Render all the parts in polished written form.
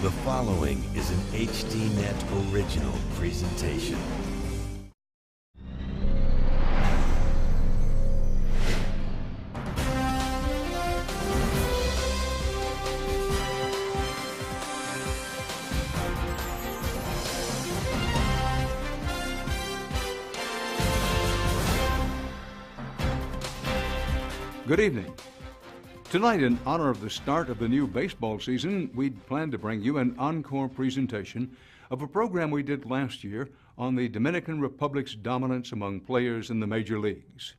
The following is an HDNet original presentation. Good evening. Tonight, in honor of the start of the new baseball season, we'd planned to bring you an encore presentation of a program we did last year on the Dominican Republic's dominance among players in the major leagues.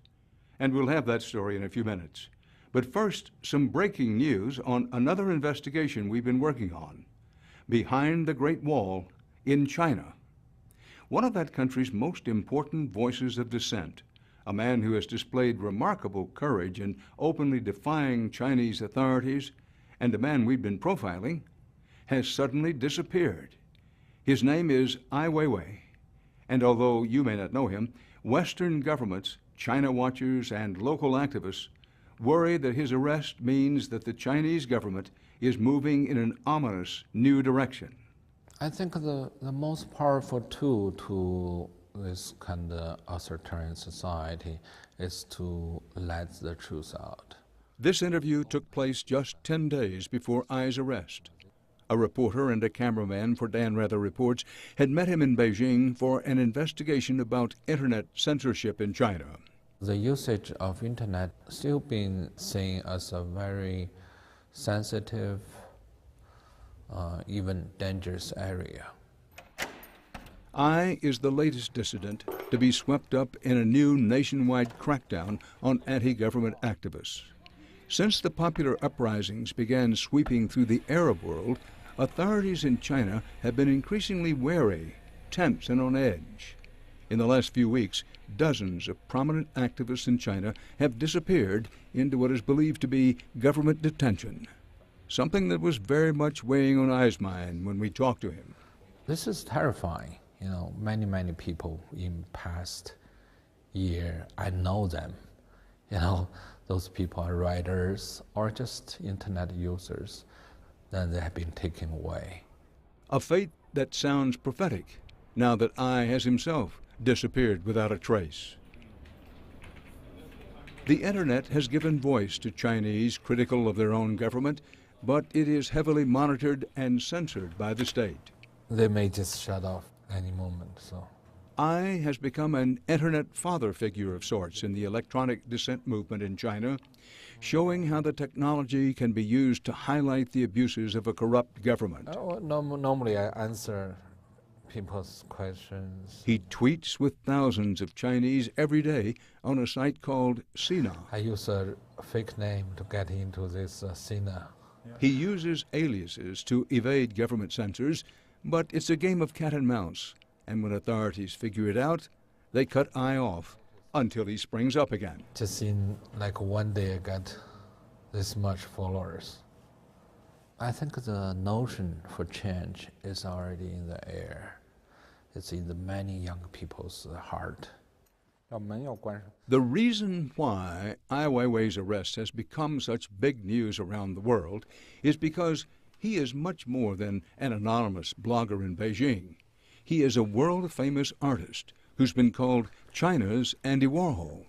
And we'll have that story in a few minutes. But first, some breaking news on another investigation we've been working on. Behind the Great Wall in China. One of that country's most important voices of dissent, a man who has displayed remarkable courage in openly defying Chinese authorities, and a man we've been profiling, has suddenly disappeared. His name is Ai Weiwei, and although you may not know him, Western governments, China watchers, and local activists worry that his arrest means that the Chinese government is moving in an ominous new direction. I think the most powerful tool to this kind of authoritarian society is to let the truth out. This interview took place just 10 days before Ai's arrest. A reporter and a cameraman for Dan Rather Reports had met him in Beijing for an investigation about internet censorship in China. The usage of internet still being seen as a very sensitive, even dangerous area. Ai is the latest dissident to be swept up in a new nationwide crackdown on anti-government activists. Since the popular uprisings began sweeping through the Arab world, authorities in China have been increasingly wary, tense, and on edge. In the last few weeks, dozens of prominent activists in China have disappeared into what is believed to be government detention, something that was very much weighing on Ai's mind when we talked to him. This is terrifying. You know, many people in past year, I know them. You know, those people are writers or just internet users. Then they have been taken away. A fate that sounds prophetic, now that Ai has himself disappeared without a trace. The internet has given voice to Chinese critical of their own government, but it is heavily monitored and censored by the state. They may just shut off any moment, so. Ai has become an internet father figure of sorts in the electronic dissent movement in China, showing how the technology can be used to highlight the abuses of a corrupt government. Normally I answer people's questions. He tweets with thousands of Chinese every day on a site called Sina. I use a fake name to get into this Sina. He uses aliases to evade government censors, but it's a game of cat and mouse, and when authorities figure it out, they cut Ai off until he springs up again. Just in like one day I got this much followers. I think the notion for change is already in the air. It's in the many young people's heart. The reason why Ai Weiwei's arrest has become such big news around the world is because he is much more than an anonymous blogger in Beijing. He is a world-famous artist who's been called China's Andy Warhol.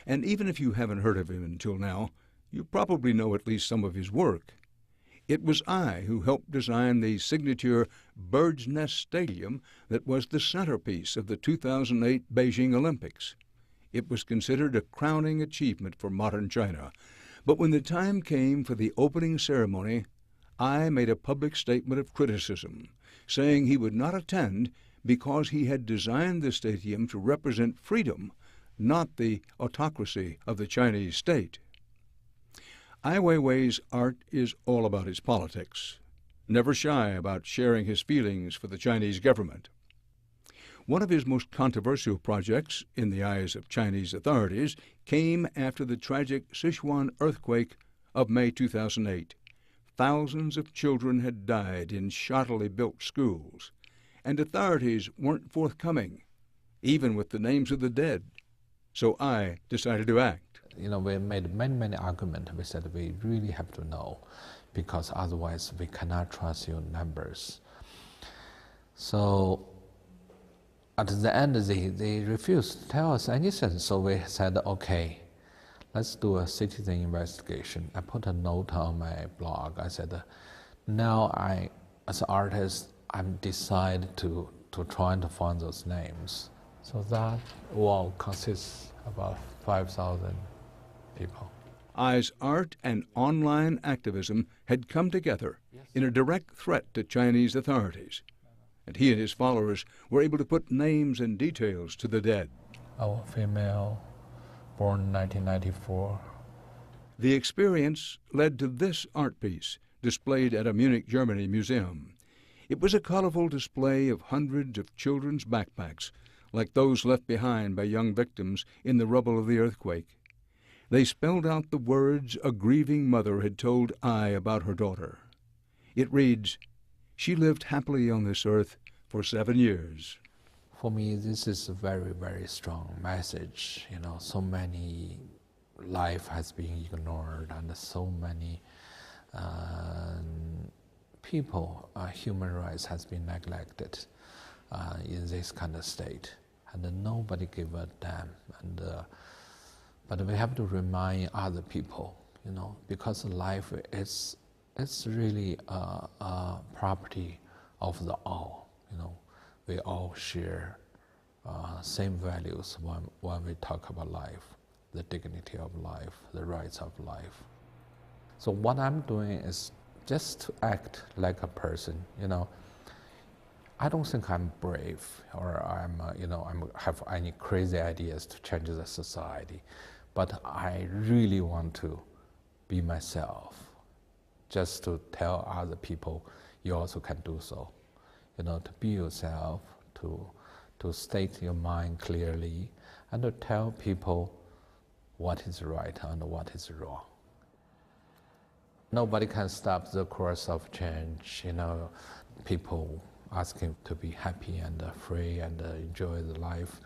And even if you haven't heard of him until now, you probably know at least some of his work. It was Ai who helped design the signature Bird's Nest Stadium that was the centerpiece of the 2008 Beijing Olympics. It was considered a crowning achievement for modern China. But when the time came for the opening ceremony, Ai made a public statement of criticism, saying he would not attend because he had designed the stadium to represent freedom, not the autocracy of the Chinese state. Ai Weiwei's art is all about his politics, never shy about sharing his feelings for the Chinese government. One of his most controversial projects, in the eyes of Chinese authorities, came after the tragic Sichuan earthquake of May 2008. Thousands of children had died in shoddily built schools, and authorities weren't forthcoming, even with the names of the dead. So Ai decided to act. we made many arguments. We said we really have to know, because otherwise we cannot trust your numbers. So at the end, they refused to tell us anything. So we said, okay, let's do a citizen investigation. I put a note on my blog. I said, now as an artist, I'm decided to try to find those names. So that wall consists about 5,000 people. Ai's art and online activism had come together in a direct threat to Chinese authorities, and he and his followers were able to put names and details to the dead. A female, born 1994. The experience led to this art piece, displayed at a Munich, Germany museum. It was a colorful display of hundreds of children's backpacks, like those left behind by young victims in the rubble of the earthquake. They spelled out the words a grieving mother had told Ai about her daughter. It reads, "She lived happily on this earth for 7 years." For me, this is a very, very strong message. So many life has been ignored, and so many people, human rights has been neglected in this kind of state, and nobody give a damn. But we have to remind other people, because life is really a property of the all. We all share same values when we talk about life, the dignity of life, the rights of life. So what I'm doing is just to act like a person. I don't think I'm brave, or have any crazy ideas to change the society, but I really want to be myself, just to tell other people you also can do so. To be yourself, to state your mind clearly, and to tell people what is right and what is wrong. Nobody can stop the course of change. People asking to be happy and free and enjoy the life.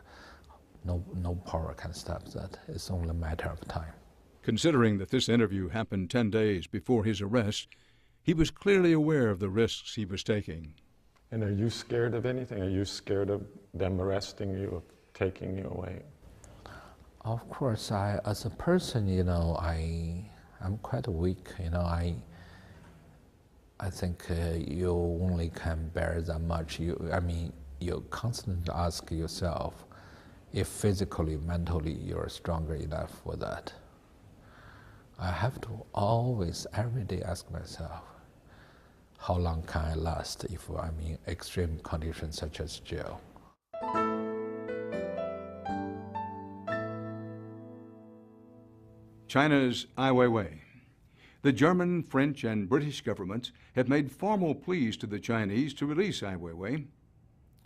No power can stop that. It's only a matter of time. Considering that this interview happened 10 days before his arrest, he was clearly aware of the risks he was taking. And are you scared of anything? Are you scared of them arresting you, of taking you away? Of course, as a person, I'm quite weak. I think you only can bear that much. You constantly ask yourself if physically, mentally, you're stronger enough for that. I have to always, every day, ask myself, how long can I last if I'm in extreme conditions such as jail? China's Ai Weiwei. The German, French, and British governments have made formal pleas to the Chinese to release Ai Weiwei.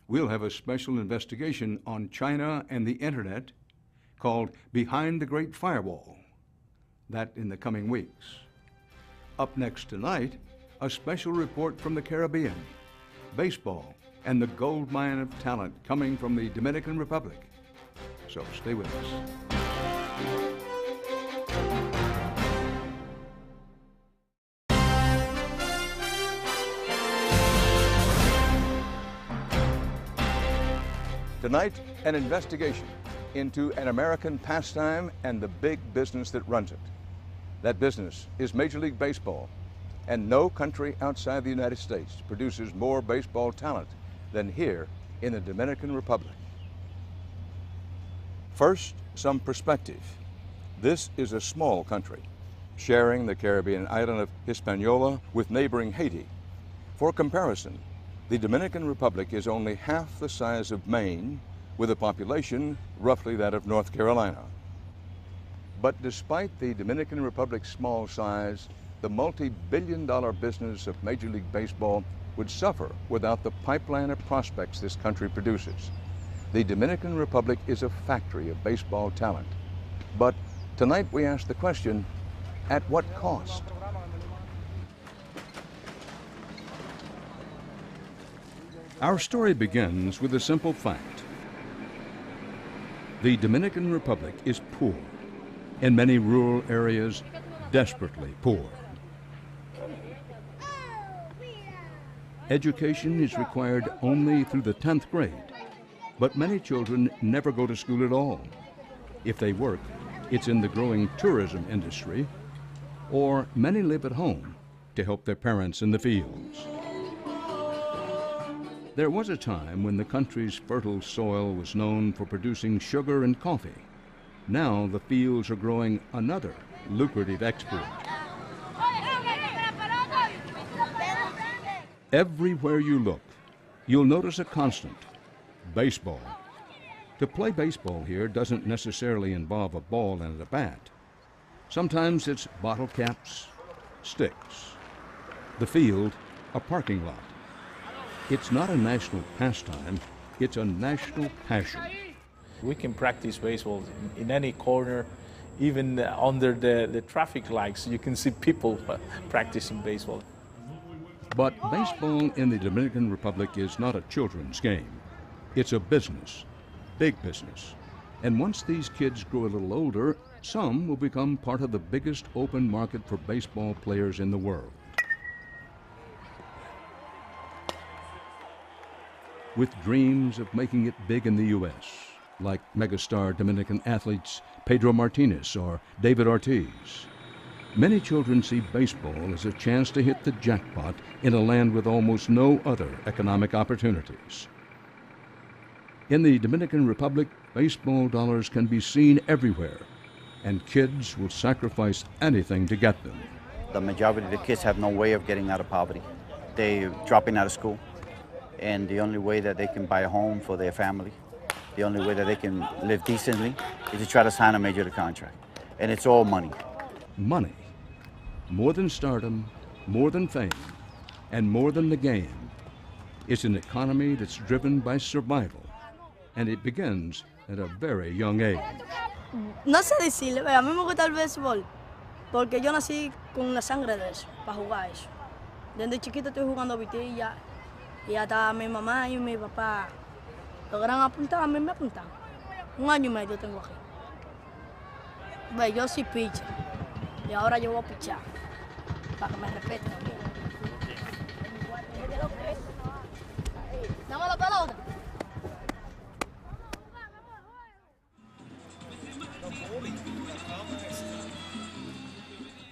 We'll have a special investigation on China and the Internet called Behind the Great Firewall. That in the coming weeks. Up next tonight, a special report from the Caribbean, baseball, and the gold mine of talent coming from the Dominican Republic. So stay with us. Tonight, an investigation into an American pastime and the big business that runs it. That business is Major League Baseball, and no country outside the United States produces more baseball talent than here in the Dominican Republic. First, some perspective. This is a small country, sharing the Caribbean island of Hispaniola with neighboring Haiti. For comparison, the Dominican Republic is only half the size of Maine, with a population roughly that of North Carolina. But despite the Dominican Republic's small size, the multi-billion-dollar business of Major League Baseball would suffer without the pipeline of prospects this country produces. The Dominican Republic is a factory of baseball talent. But tonight we ask the question, at what cost? Our story begins with a simple fact. The Dominican Republic is poor. in many rural areas, desperately poor. Education is required only through the 10th grade, but many children never go to school at all. If they work, it's in the growing tourism industry, or many live at home to help their parents in the fields. There was a time when the country's fertile soil was known for producing sugar and coffee. Now the fields are growing another lucrative export. Everywhere you look, you'll notice a constant: baseball. To play baseball here doesn't necessarily involve a ball and a bat. Sometimes it's bottle caps, sticks. The field, a parking lot. It's not a national pastime, it's a national passion. We can practice baseball in any corner, even under the traffic lights. You can see people practicing baseball. But baseball in the Dominican Republic is not a children's game. It's a business, big business. And once these kids grow a little older, some will become part of the biggest open market for baseball players in the world. With dreams of making it big in the U.S., like megastar Dominican athletes Pedro Martinez or David Ortiz. Many children see baseball as a chance to hit the jackpot in a land with almost no other economic opportunities. In the Dominican Republic, baseball dollars can be seen everywhere, and kids will sacrifice anything to get them. The majority of the kids have no way of getting out of poverty. They're dropping out of school, and the only way that they can buy a home for their family, the only way that they can live decently, is to try to sign a major league contract. And it's all money. Money. More than stardom, more than fame, and more than the game. It's an economy that's driven by survival, and it begins at a very young age. No sé decirle, a mí me gusta el béisbol porque yo nací con la sangre de eso, para jugar eso. Desde chiquito estoy jugando vitilla y hasta mi mamá y mi papá lograron apuntar, a mí me apuntaron. 1 año y medio tengo aquí. Ve, yo soy pitcher y ahora yo voy a pichar para que me respeten a mí. Dame la pelota.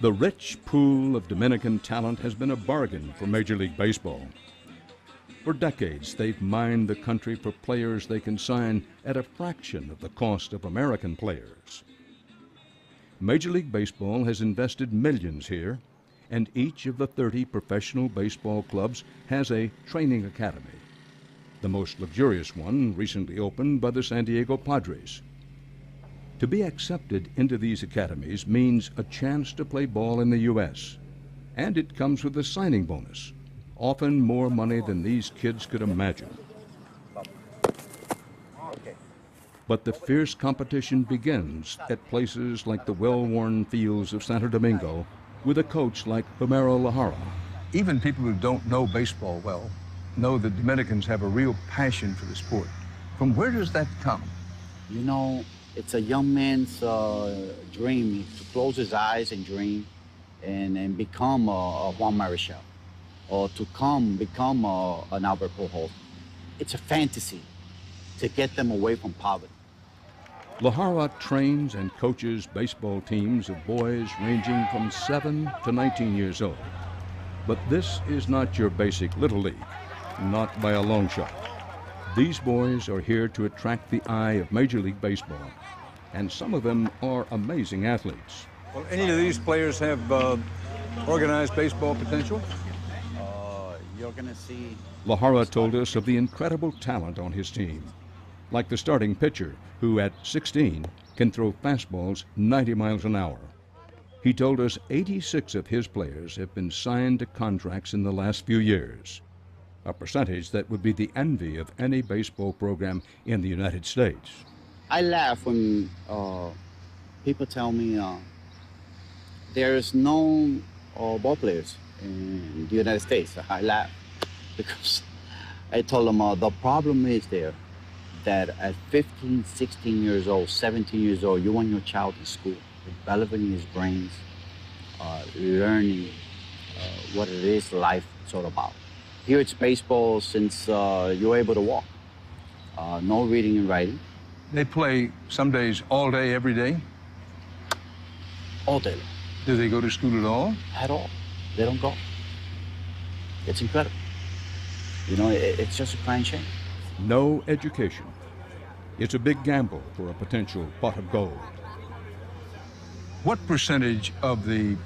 The rich pool of Dominican talent has been a bargain for Major League Baseball. For decades, they've mined the country for players they can sign at a fraction of the cost of American players. Major League Baseball has invested millions here, and each of the 30 professional baseball clubs has a training academy. The most luxurious one recently opened by the San Diego Padres. To be accepted into these academies means a chance to play ball in the U.S., and it comes with a signing bonus, often more money than these kids could imagine. But the fierce competition begins at places like the well-worn fields of Santo Domingo with a coach like Homero Lahara. Even people who don't know baseball well know that Dominicans have a real passion for the sport. From where does that come? You know, it's a young man's dream to close his eyes and dream and become a Juan Marichal, or to become an Albert Pujols. It's a fantasy to get them away from poverty. Lahara trains and coaches baseball teams of boys ranging from 7 to 19 years old. But this is not your basic Little League, not by a long shot. These boys are here to attract the eye of Major League Baseball, and some of them are amazing athletes. Well, any of these players have organized baseball potential? You're gonna see. Lahara told us of the incredible talent on his team, like the starting pitcher, who at 16 can throw fastballs 90 miles an hour. He told us 86 of his players have been signed to contracts in the last few years, a percentage that would be the envy of any baseball program in the United States. I laugh when people tell me there's no ball players in the United States. I laugh because I told them the problem is there that at 15, 16 years old, 17 years old, you want your child in school. developing his brains, learning what it is life is all about. Here it's baseball since you're able to walk. No reading and writing. They play some days all day, every day? All day long. Do they go to school at all? At all. They don't go. It's incredible. You know, it's just a crying shame. No education. It's a big gamble for a potential pot of gold. What percentage of the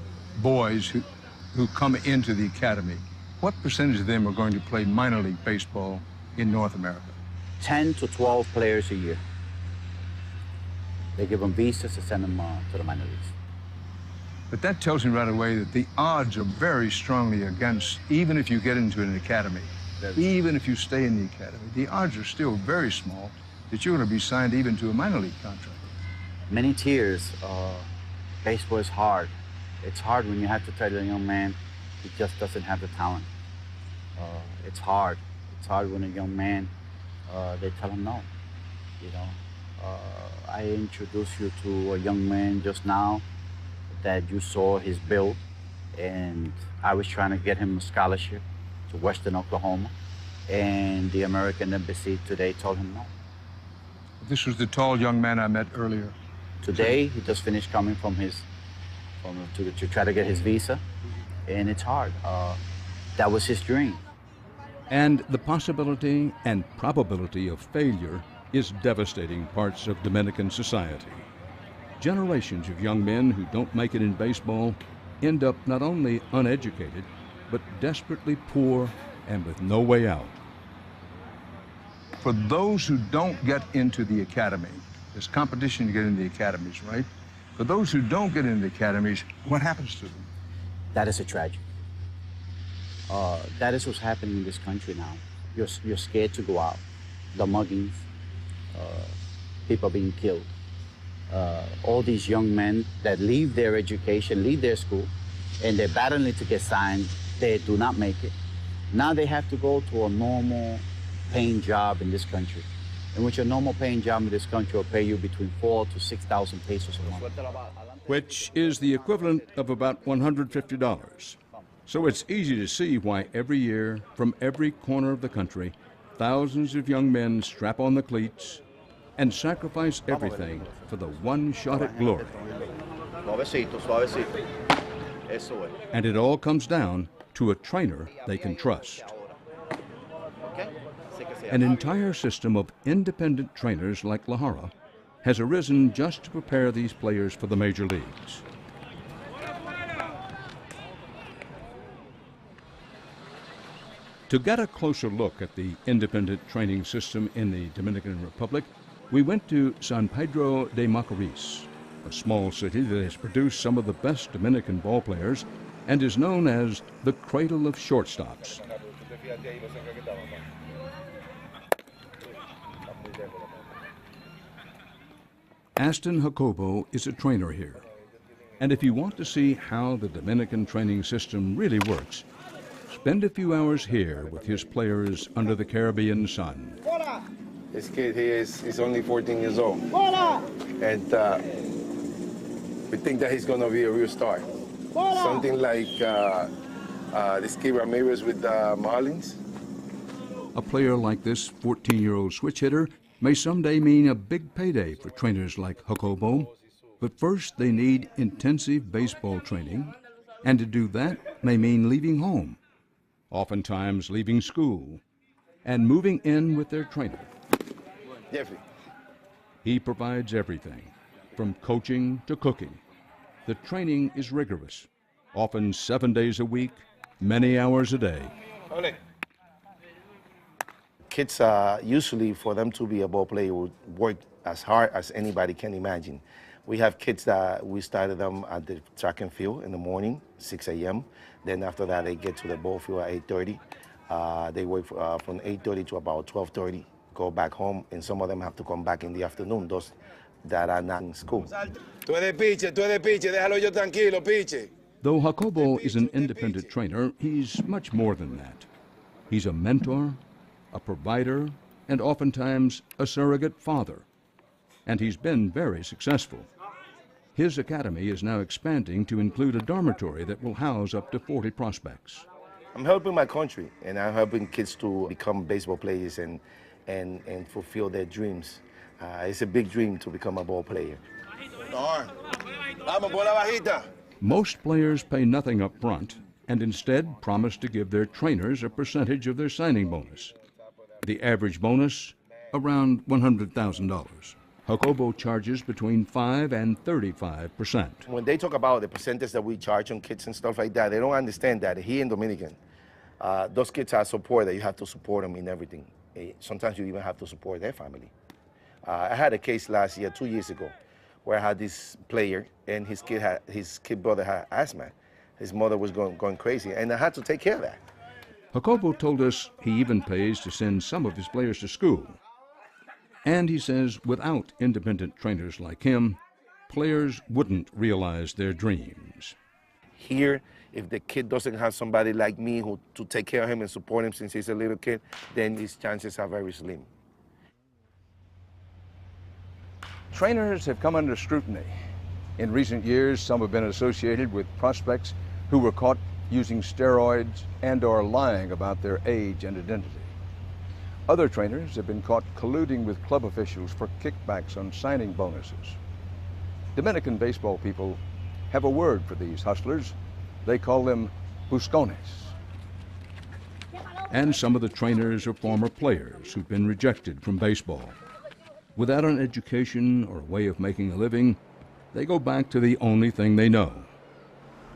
boys who come into the academy, what percentage of them are going to play minor league baseball in North America? 10 to 12 players a year. They give them visas to send them to the minor leagues. But that tells me right away that the odds are very strongly against, even if you get into an academy, even if you stay in the academy, the odds are still very small that you're going to be signed even to a minor league contract. Many tears. Baseball is hard. It's hard when you have to tell a young man he just doesn't have the talent. It's hard. It's hard when a young man, they tell him no, you know. I introduced you to a young man just now that you saw his build, and I was trying to get him a scholarship to Western Oklahoma, and the American Embassy today told him no. This was the tall young man I met earlier. Today, he just finished coming from to try to get his visa, and it's hard. That was his dream. And the possibility and probability of failure is devastating parts of Dominican society. Generations of young men who don't make it in baseball end up not only uneducated, but desperately poor and with no way out. For those who don't get into the academy, there's competition to get into the academies, right? For those who don't get into the academies, what happens to them? That is a tragedy. That is what's happening in this country now. You're scared to go out. The muggings, people being killed. All these young men that leave their education, leave their school, and they're battling to get signed. They do not make it. Now they have to go to a normal paying job in this country, in which a normal paying job in this country will pay you between 4,000 to 6,000 pesos a month. Which is the equivalent of about $150. So it's easy to see why every year, from every corner of the country, thousands of young men strap on the cleats and sacrifice everything for the one shot at glory. And it all comes down to a trainer they can trust. An entire system of independent trainers like Lahara has arisen just to prepare these players for the major leagues. To get a closer look at the independent training system in the Dominican Republic, we went to San Pedro de Macorís, a small city that has produced some of the best Dominican ballplayers and is known as the cradle of shortstops. Aston Jacobo is a trainer here. And if you want to see how the Dominican training system really works, spend a few hours here with his players under the Caribbean sun. This kid here is only 14 years old. And we think that he's going to be a real star. Something like this kid Ramirez with the Marlins. A player like this 14-year-old switch hitter may someday mean a big payday for trainers like Jacobo. But first, they need intensive baseball training, and to do that may mean leaving home, oftentimes leaving school, and moving in with their trainer. Jeffrey. He provides everything, from coaching to cooking. The training is rigorous, often 7 days a week, many hours a day. Kids, usually for them to be a ball player, would work as hard as anybody can imagine. We have kids that we started them at the track and field in the morning, 6 a.m. Then after that, they get to the ball field at 8:30. They work from 8:30 to about 12:30, go back home, and some of them have to come back in the afternoon, those that are not in school. Tú eres pitcher, déjalo yo tranquilo, pitcher. Though Jacobo is an independent trainer, he's much more than that. He's a mentor, a provider, and oftentimes a surrogate father. And he's been very successful. His academy is now expanding to include a dormitory that will house up to 40 prospects. I'm helping my country, and I'm helping kids to become baseball players and fulfill their dreams. It's a big dream to become a ball player. Most players pay nothing up front and instead promise to give their trainers a percentage of their signing bonus. The average bonus, around $100,000. Jacobo charges between 5 and 35%. When they talk about the percentage that we charge on kids and stuff like that, they don't understand that here in Dominican, those kids are support that you have to support them in everything. Sometimes you even have to support their family. I had a case last year, 2 years ago, where I had this player and his kid brother had asthma. His mother was going crazy, and I had to take care of that. Jacobo told us he even pays to send some of his players to school. And he says without independent trainers like him, players wouldn't realize their dreams. Here, if the kid doesn't have somebody like me to take care of him and support him since he's a little kid, then his chances are very slim. Trainers have come under scrutiny. In recent years, some have been associated with prospects who were caught using steroids and/or lying about their age and identity. Other trainers have been caught colluding with club officials for kickbacks on signing bonuses. Dominican baseball people have a word for these hustlers. They call them buscones. And some of the trainers are former players who've been rejected from baseball. Without an education or a way of making a living, they go back to the only thing they know.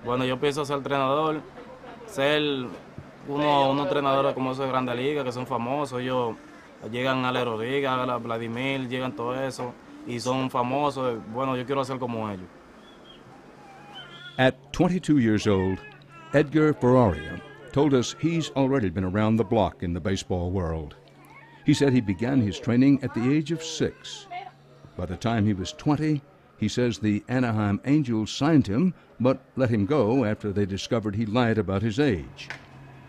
Bueno, yo pienso ser entrenador, ser unos entrenadores como esos de Grande Liga, que son famosos. Ellos llegan a la Euroliga, a Vladimir, llegan todo eso, y son famosos. Bueno, yo quiero ser como ellos. At 22 years old, Edgar Ferraria told us he's already been around the block in the baseball world. He said he began his training at the age of 6. By the time he was 20, he says the Anaheim Angels signed him, but let him go after they discovered he lied about his age.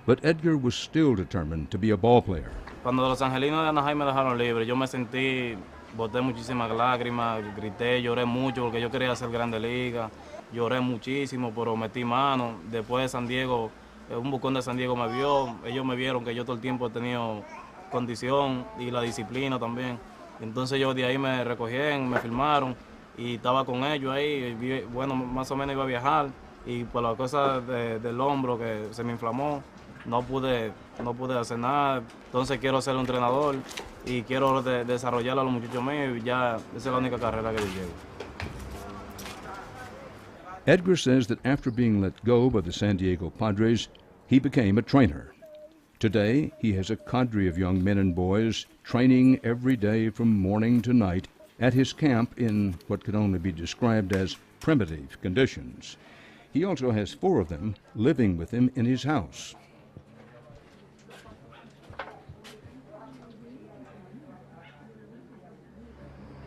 But Edgar was still determined to be a ball player. Cuando los angelinos de Anaheim me dejaron libre, yo me sentí, boté muchísimas lágrimas, grité, lloré mucho porque yo quería hacer Grande Liga. Lloré muchísimo, pero metí mano. Después de San Diego, un bucón de San Diego me vio. Ellos me vieron que yo todo el tiempo he tenido condición y la disciplina también. Entonces yo de ahí me recogieron, me filmaron y estaba con ellos ahí. Bueno, más o menos iba a viajar y por la cosa del hombro que se me inflamó, no pude hacer nada. Entonces quiero ser un entrenador y quiero desarrollar a los muchachos míos y ya esa es la única carrera que yo llevo. Edgar says that after being let go by the San Diego Padres, he became a trainer. Today, he has a cadre of young men and boys training every day from morning to night at his camp in what can only be described as primitive conditions. He also has 4 of them living with him in his house.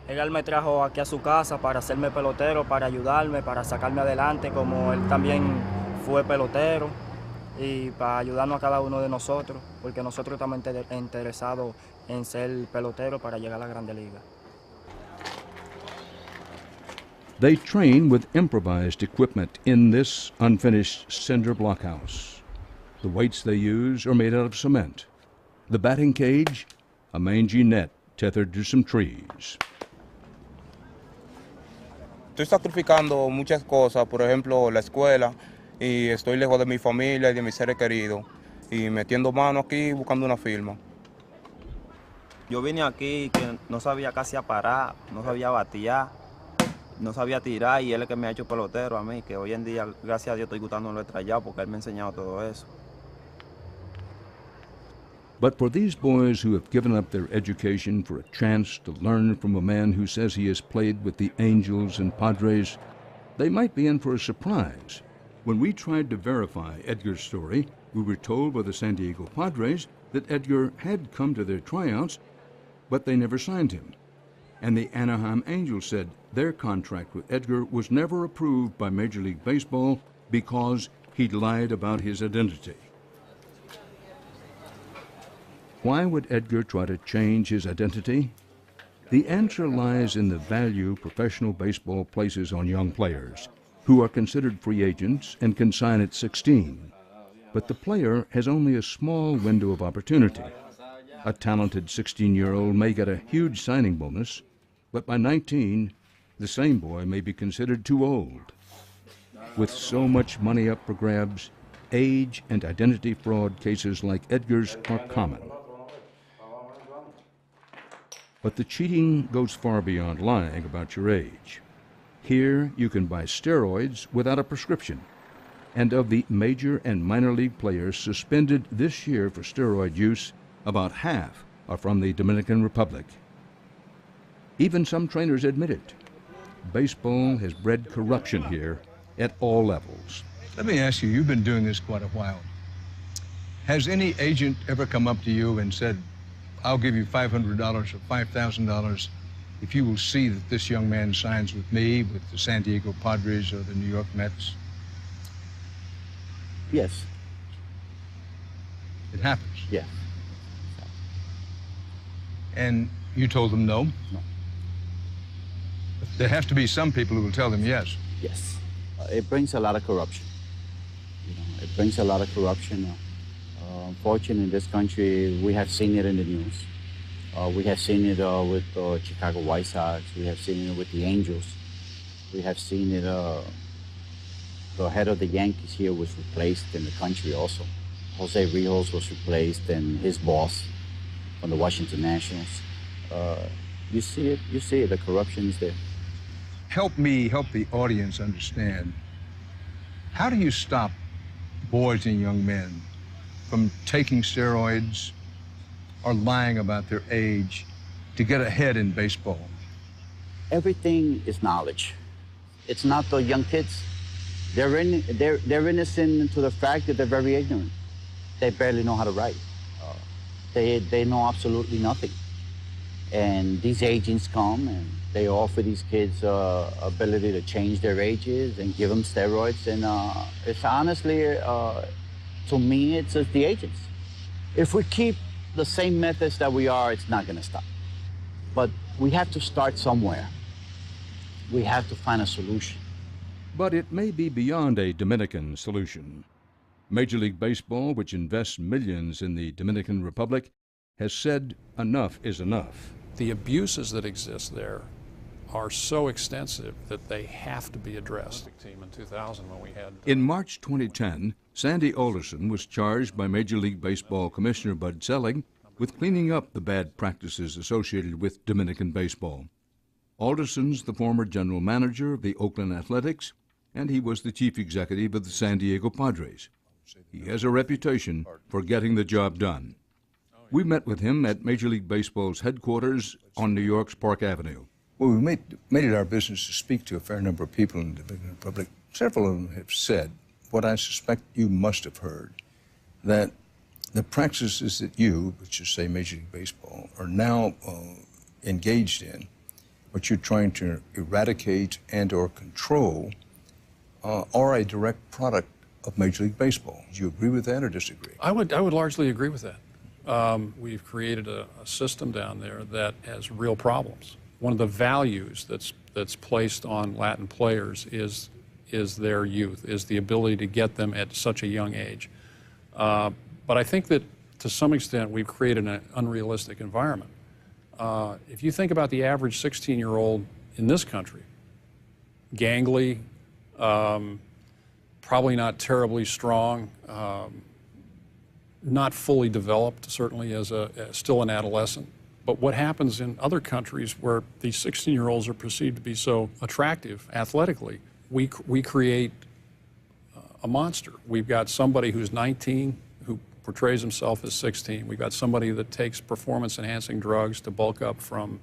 Él me trajo aquí a su casa para hacerme pelotero, para ayudarme, para sacarme adelante, como él también fue pelotero, y para ayudarnos a cada uno de nosotros, porque nosotros estamos interesados en ser pelotero para llegar a la Grande Liga. They train with improvised equipment in this unfinished cinder block house. The weights they use are made out of cement. The batting cage, a mangy net tethered to some trees. Estoy sacrificando muchas cosas, por ejemplo, la escuela, y estoy lejos de mi familia y de mis seres queridos, y metiendo mano aquí buscando una firma. Yo vine aquí que no sabía casi parar, no sabía batear, no sabía tirar, y él es el que me ha hecho pelotero a mí, que hoy en día, gracias a Dios, estoy gustando lo estrellado porque él me ha enseñado todo eso. But for these boys who have given up their education for a chance to learn from a man who says he has played with the Angels and Padres, they might be in for a surprise. When we tried to verify Edgar's story, we were told by the San Diego Padres that Edgar had come to their tryouts, but they never signed him. And the Anaheim Angels said their contract with Edgar was never approved by Major League Baseball because he'd lied about his identity. Why would Edgar try to change his identity? The answer lies in the value professional baseball places on young players, who are considered free agents and can sign at 16. But the player has only a small window of opportunity. A talented 16-year-old may get a huge signing bonus, but by 19, the same boy may be considered too old. With so much money up for grabs, age and identity fraud cases like Edgar's are common. But the cheating goes far beyond lying about your age. Here, you can buy steroids without a prescription. And of the major and minor league players suspended this year for steroid use, about half are from the Dominican Republic. Even some trainers admit it. Baseball has bred corruption here at all levels. Let me ask you, you've been doing this quite a while. Has any agent ever come up to you and said, I'll give you $500 or $5,000 if you will see that this young man signs with me, with the San Diego Padres or the New York Mets? Yes. It happens? Yeah. And you told them no? No. But there have to be some people who will tell them yes. Yes. It brings a lot of corruption. You know, it brings a lot of corruption. Unfortunately, in this country, we have seen it in the news. We have seen it with Chicago White Sox. We have seen it with the Angels. We have seen it, the head of the Yankees here was replaced in the country also. Jose Rios was replaced, and his boss from the Washington Nationals. You see it, the corruption is there. Help me help the audience understand. How do you stop boys and young men from taking steroids or lying about their age to get ahead in baseball? Everything is knowledge. It's not the young kids. They're innocent to the fact that they're very ignorant. They barely know how to write. They know absolutely nothing. And these agents come and they offer these kids ability to change their ages and give them steroids. And it's honestly, to me, it's just the agents. If we keep the same methods that we are, it's not going to stop. But we have to start somewhere. We have to find a solution. But it may be beyond a Dominican solution. Major League Baseball, which invests millions in the Dominican Republic, has said enough is enough. The abuses that exist there are so extensive that they have to be addressed. Team in 2000 when we had In March 2010, Sandy Alderson was charged by Major League Baseball Commissioner Bud Selig with cleaning up the bad practices associated with Dominican baseball. Alderson's the former general manager of the Oakland Athletics, and he was the chief executive of the San Diego Padres. He has a reputation for getting the job done. We met with him at Major League Baseball's headquarters on New York's Park Avenue. Well, we made it our business to speak to a fair number of people in the Dominican Republic. Several of them have said what I suspect you must have heard, that the practices that you, which is, say, Major League Baseball, are now engaged in, what you're trying to eradicate and or control, are a direct product of Major League Baseball. Do you agree with that or disagree? I would largely agree with that. We've created a system down there that has real problems. One of the values that's placed on Latin players is their youth, is the ability to get them at such a young age. But I think that to some extent we've created an unrealistic environment. If you think about the average 16-year-old in this country, gangly, probably not terribly strong, not fully developed, certainly as still an adolescent. But what happens in other countries where these 16-year-olds are perceived to be so attractive athletically, we create a monster. We've got somebody who's 19 who portrays himself as 16. We've got somebody that takes performance-enhancing drugs to bulk up from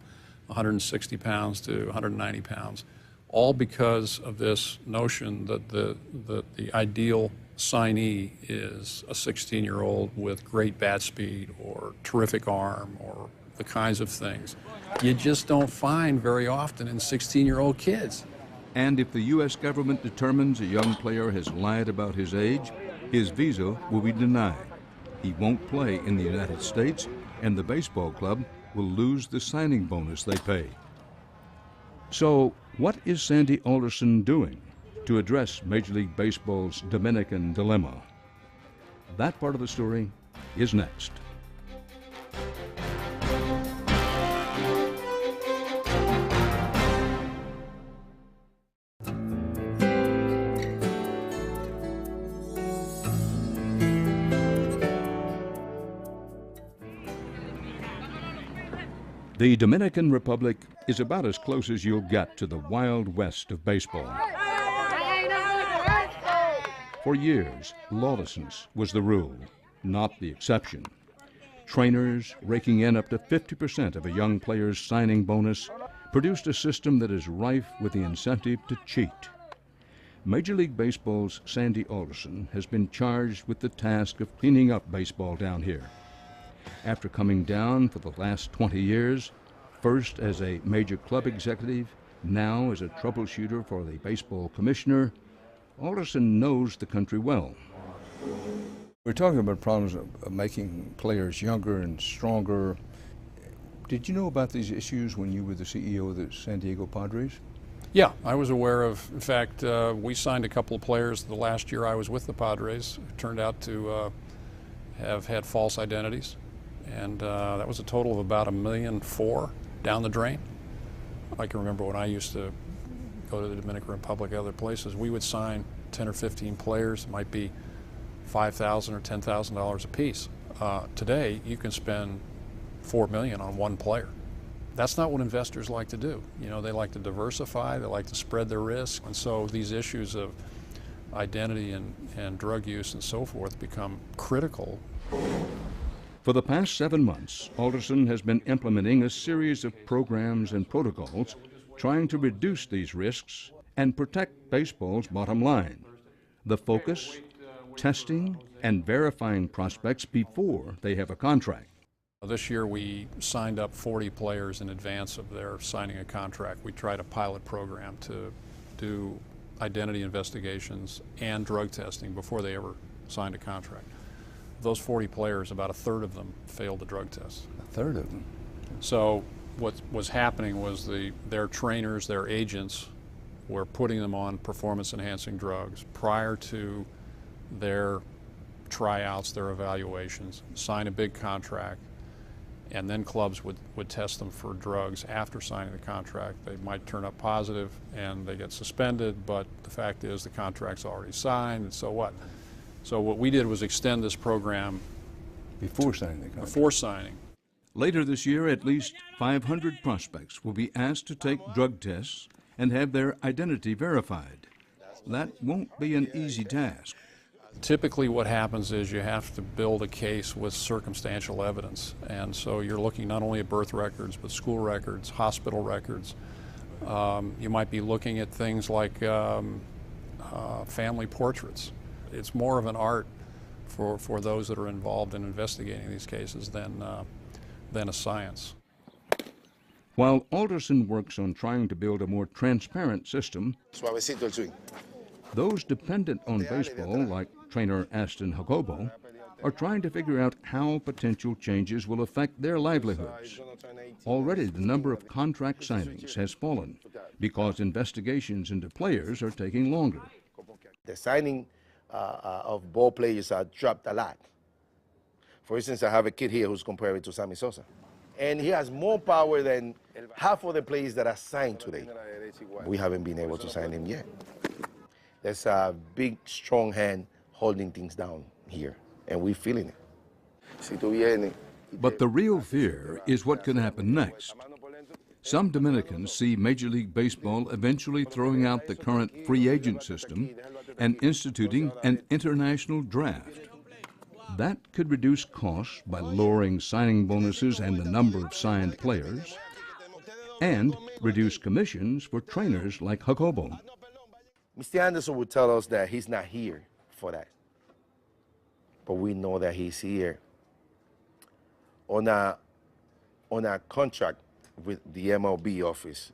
160 pounds to 190 pounds, all because of this notion that the ideal signee is a 16-year-old with great bat speed or terrific arm or the kinds of things you just don't find very often in 16-year-old kids. And if the U.S. government determines a young player has lied about his age, his visa will be denied. He won't play in the United States, and the baseball club will lose the signing bonus they pay. So, what is Sandy Alderson doing to address Major League Baseball's Dominican dilemma? That part of the story is next. The Dominican Republic is about as close as you'll get to the Wild West of baseball. For years, lawlessness was the rule, not the exception. Trainers raking in up to 50% of a young player's signing bonus produced a system that is rife with the incentive to cheat. Major League Baseball's Sandy Alderson has been charged with the task of cleaning up baseball down here. After coming down for the last 20 years, first as a major club executive, now as a troubleshooter for the baseball commissioner, Alderson knows the country well. We're talking about problems of making players younger and stronger. Did you know about these issues when you were the CEO of the San Diego Padres? Yeah, I was aware of. In fact, we signed a couple of players the last year I was with the Padres who turned out to have had false identities. And that was a total of about $1.4 million down the drain. I can remember when I used to go to the Dominican Republic, other places, we would sign 10 or 15 players. It might be $5,000 or $10,000 a piece. Today, you can spend $4 million on one player. That's not what investors like to do. You know, they like to diversify, they like to spread their risk, and so these issues of identity and drug use and so forth become critical. For the past 7 months, Alderson has been implementing a series of programs and protocols trying to reduce these risks and protect baseball's bottom line. The focus, testing and verifying prospects before they have a contract. This year we signed up 40 players in advance of their signing a contract. We tried a pilot program to do identity investigations and drug testing before they ever signed a contract. Those 40 players, about a third of them failed the drug test. A third of them? So what was happening was their trainers, their agents, were putting them on performance-enhancing drugs prior to their tryouts, their evaluations, sign a big contract, and then clubs would test them for drugs after signing the contract. They might turn up positive and they get suspended, but the fact is the contract's already signed, and so what? So what we did was extend this program before signing the contract. Before signing. Later this year, at least 500 prospects will be asked to take drug tests and have their identity verified. That won't be an easy task. Typically what happens is you have to build a case with circumstantial evidence, and so you're looking not only at birth records but school records, hospital records. You might be looking at things like family portraits. It's more of an art for those that are involved in investigating these cases than a science. While Alderson works on trying to build a more transparent system, Suavecito el swing. those dependent on baseball, like trainer Aston Jacobo, are trying to figure out how potential changes will affect their livelihoods. Already the number of contract signings has fallen because investigations into players are taking longer. The signing of ball players are dropped a lot. For instance, I have a kid here who's compared to Sammy Sosa. And he has more power than half of the players that are signed today. We haven't been able to sign him yet. There's a big, strong hand holding things down here, and we're feeling it. But the real fear is what could happen next. Some Dominicans see Major League Baseball eventually throwing out the current free agent system and instituting an international draft. That could reduce costs by lowering signing bonuses and the number of signed players, and reduce commissions for trainers like Jacobo. Mr. Anderson would tell us that he's not here for that. But we know that he's here on a contract with the MLB office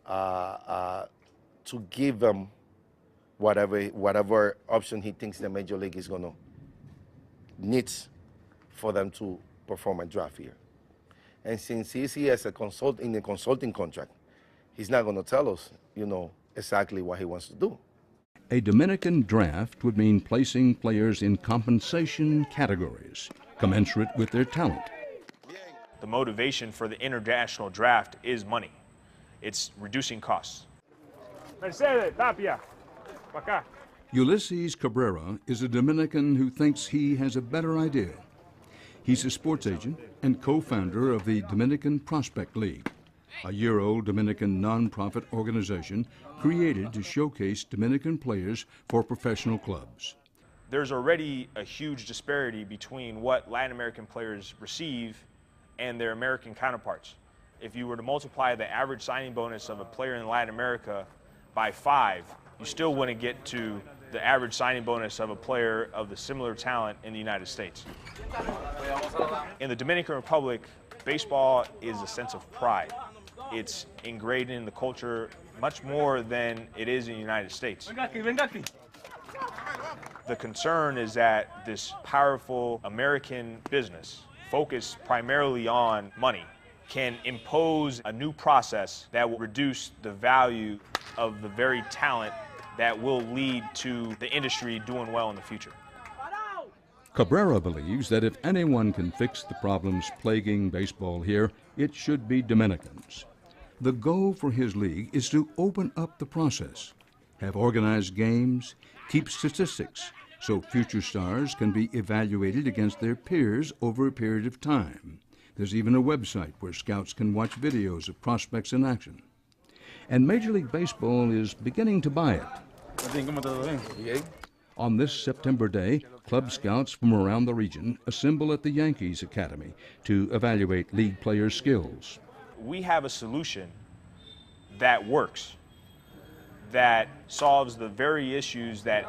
to give them whatever option he thinks the Major League is going to need for them to perform a draft here. And since he's here as a in a consulting contract, he's not going to tell us, exactly what he wants to do. A Dominican draft would mean placing players in compensation categories, commensurate with their talent. The motivation for the international draft is money. It's reducing costs. Mercedes, Tapia, acá. Ulysses Cabrera is a Dominican who thinks he has a better idea. He's a sports agent and co-founder of the Dominican Prospect League, a year-old Dominican nonprofit organization created to showcase Dominican players for professional clubs. There's already a huge disparity between what Latin American players receive and their American counterparts. If you were to multiply the average signing bonus of a player in Latin America by 5, you still wouldn't get to the average signing bonus of a player of the similar talent in the United States. In the Dominican Republic, baseball is a sense of pride. It's ingrained in the culture much more than it is in the United States. The concern is that this powerful American business, focused primarily on money, can impose a new process that will reduce the value of the very talent that will lead to the industry doing well in the future. Cabrera believes that if anyone can fix the problems plaguing baseball here, it should be Dominicans. The goal for his league is to open up the process, have organized games, keep statistics, so future stars can be evaluated against their peers over a period of time. There's even a website where scouts can watch videos of prospects in action. And Major League Baseball is beginning to buy it. On this September day, club scouts from around the region assemble at the Yankees Academy to evaluate league players' skills. We have a solution that works, that solves the very issues that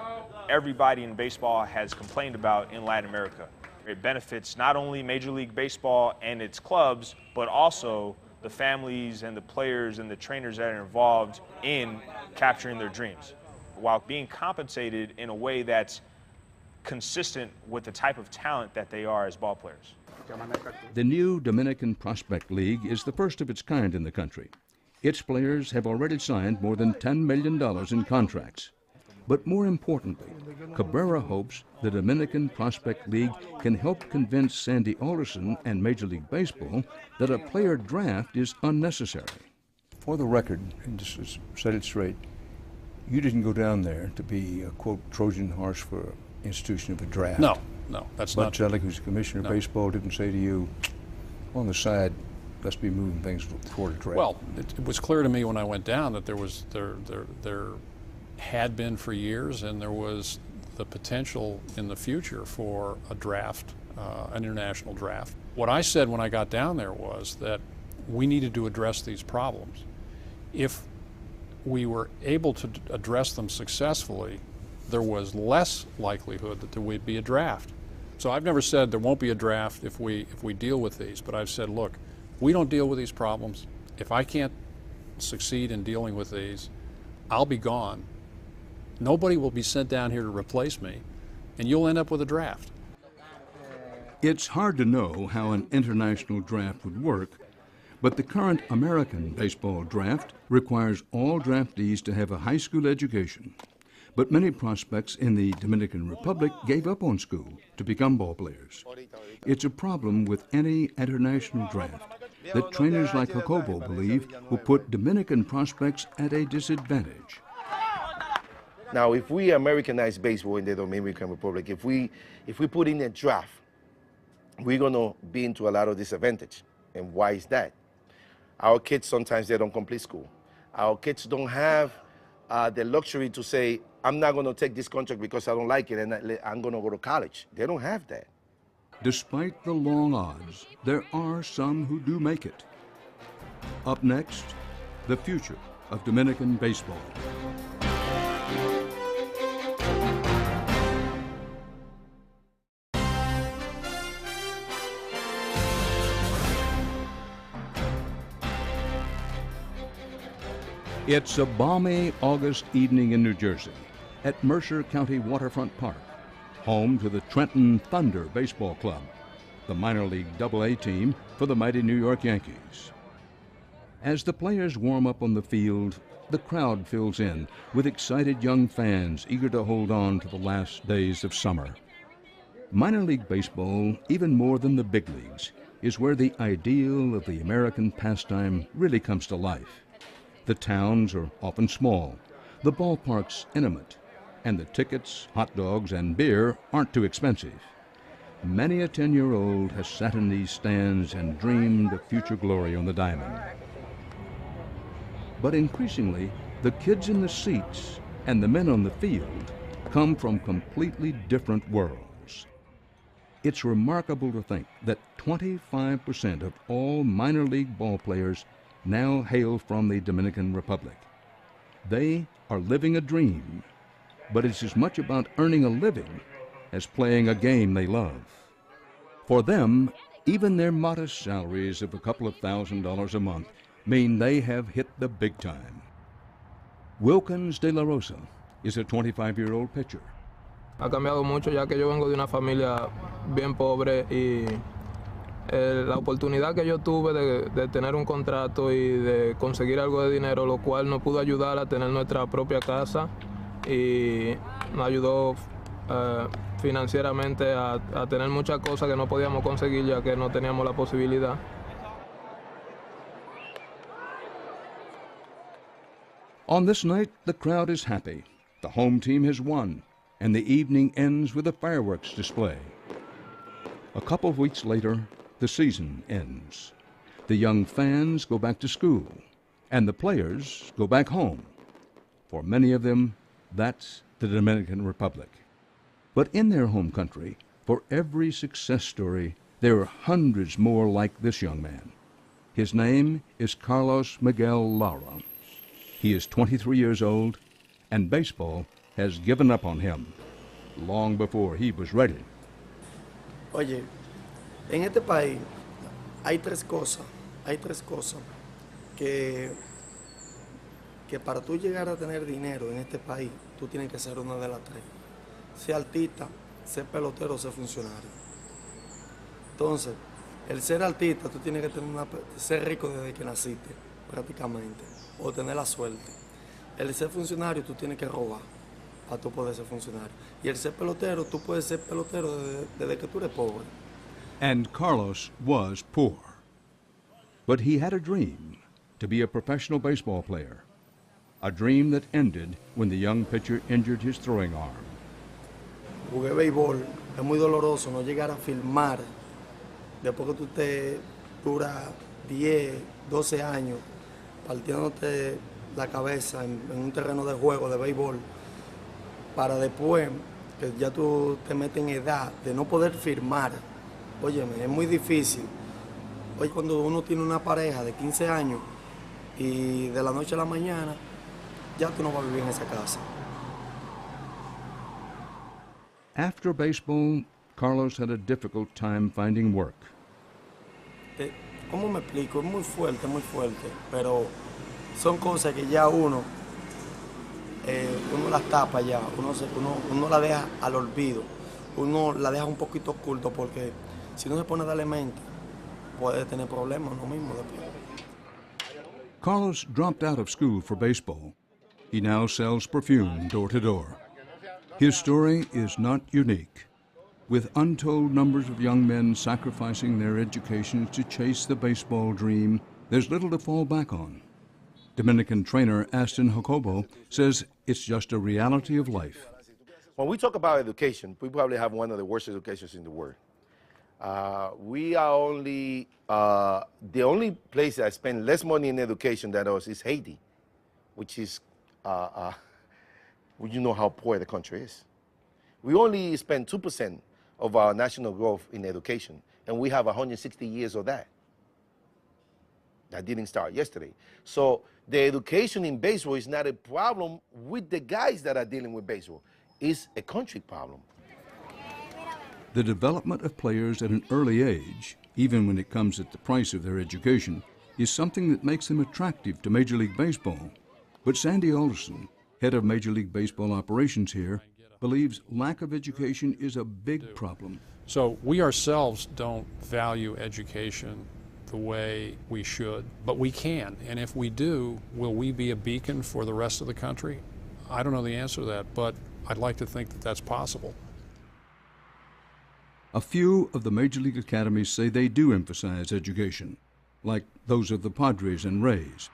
everybody in baseball has complained about in Latin America. It benefits not only Major League Baseball and its clubs, but also the families and the players and the trainers that are involved in capturing their dreams, while being compensated in a way that's consistent with the type of talent that they are as ball players. The new Dominican Prospect League is the first of its kind in the country. Its players have already signed more than $10 million in contracts. But more importantly, Cabrera hopes the Dominican Prospect League can help convince Sandy Alderson and Major League Baseball that a player draft is unnecessary. For the record, and just to set it straight, you didn't go down there to be a, quote, Trojan horse for institution of a draft. No, that's Bud not. Selig, who's the commissioner of baseball, didn't say to you, on the side, let's be moving things toward a draft. Well, it was clear to me when I went down that there had been for years, and there was the potential in the future for a draft, an international draft. What I said when I got down there was that we needed to address these problems. If we were able to address them successfully, there was less likelihood that there would be a draft. So I've never said there won't be a draft if we deal with these, but I've said, look, we don't deal with these problems. If I can't succeed in dealing with these, I'll be gone. Nobody will be sent down here to replace me, and you'll end up with a draft. It's hard to know how an international draft would work, but the current American baseball draft requires all draftees to have a high school education. But many prospects in the Dominican Republic gave up on school to become ball players. It's a problem with any international draft that trainers like Jacobo believe will put Dominican prospects at a disadvantage. Now, if we Americanize baseball in the Dominican Republic, if we put in a draft, we're going to be into a lot of disadvantage. And why is that? Our kids, sometimes they don't complete school. Our kids don't have the luxury to say, I'm not going to take this contract because I don't like it and I'm going to go to college. They don't have that. Despite the long odds, there are some who do make it. Up next, the future of Dominican baseball. It's a balmy August evening in New Jersey at Mercer County Waterfront Park, home to the Trenton Thunder Baseball Club. the minor league AA team for the mighty New York Yankees. As the players warm up on the field, the crowd fills in with excited young fans eager to hold on to the last days of summer. Minor league baseball, even more than the big leagues, is where the ideal of the American pastime really comes to life. The towns are often small, the ballparks intimate, and the tickets, hot dogs, and beer aren't too expensive. Many a 10-year-old has sat in these stands and dreamed of future glory on the diamond. But increasingly, the kids in the seats and the men on the field come from completely different worlds. It's remarkable to think that 25% of all minor league ball players now hail from the Dominican Republic. They are living a dream, but it's as much about earning a living as playing a game they love. For them, even their modest salaries of a couple of $1,000s a month mean they have hit the big time. Wilkins de la Rosa is a 25-year-old pitcher. Ha cambiado mucho ya que yo vengo de una familia bien pobre y la oportunidad que yo tuve de tener un contrato y de conseguir algo de dinero, lo cual nos pudo ayudar a tener nuestra propia casa y nos ayudó financieramente a tener muchas cosas que no podíamos conseguir ya que no teníamos la posibilidad. On this night, the crowd is happy. The home team has won, and the evening ends with a fireworks display. A couple of weeks later, the season ends. The young fans go back to school, and the players go back home. For many of them, that's the Dominican Republic. But in their home country, for every success story, there are hundreds more like this young man. His name is Carlos Miguel Lara. He is 23 years old, and baseball has given up on him long before he was ready. Oye, en este país hay tres cosas que para tú llegar a tener dinero en este país, tú tienes que ser una de las tres. Ser artista, ser pelotero, ser funcionario. Entonces, el ser artista, tú tienes que ser rico desde que naciste, prácticamente, o tener la suerte. El ser funcionario, tú tienes que robar para tú poder ser funcionario. Y el ser pelotero, tú puedes ser pelotero desde que tú eres pobre. And Carlos was poor. But he had a dream to be a professional baseball player. A dream that ended when the young pitcher injured his throwing arm. Jugué béisbol, es muy doloroso no llegar a filmar después que tú te duras 10, 12 años partiéndote la cabeza en un terreno de juego de béisbol para después que ya tú te metes en edad de no poder firmar. Óyeme, es muy difícil. Hoy cuando uno tiene una pareja de 15 años y de la noche a la mañana ya tú no vas a vivir en esa casa. After baseball, Carlos had a difficult time finding work. ¿Cómo me explico? Es muy fuerte, pero son cosas que ya uno las tapa ya, uno la deja al olvido, uno la deja un poquito oculto porque si no se pone a darle mente, puede tener problemas uno mismo después. Carlos dropped out of school for baseball. He now sells perfume door to door. His story is not unique. With untold numbers of young men sacrificing their educations to chase the baseball dream, there's little to fall back on. Dominican trainer Aston Jacobo says it's just a reality of life. When we talk about education, we probably have one of the worst educations in the world. We are only, the only place that spend less money in education than us is Haiti, which is, you know how poor the country is. We only spend 2% of our national growth in education, and we have 160 years of that. That didn't start yesterday. So the education in baseball is not a problem with the guys that are dealing with baseball. It's a country problem. The development of players at an early age, even when it comes at the price of their education, is something that makes them attractive to Major League Baseball. But Sandy Alderson, head of Major League Baseball operations here, believes lack of education is a big problem. So we ourselves don't value education the way we should, but we can. And if we do, will we be a beacon for the rest of the country? I don't know the answer to that, but I'd like to think that that's possible. A few of the Major League academies say they do emphasize education, like those of the Padres and Rays.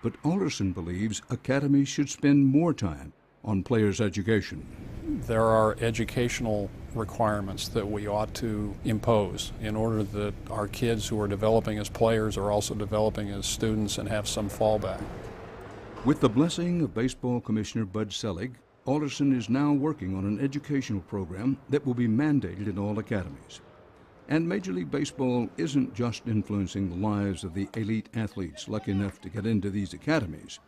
But Alderson believes academies should spend more time on players' education. There are educational requirements that we ought to impose in order that our kids who are developing as players are also developing as students and have some fallback. With the blessing of Baseball Commissioner Bud Selig, Alderson is now working on an educational program that will be mandated in all academies. And Major League Baseball isn't just influencing the lives of the elite athletes lucky enough to get into these academies.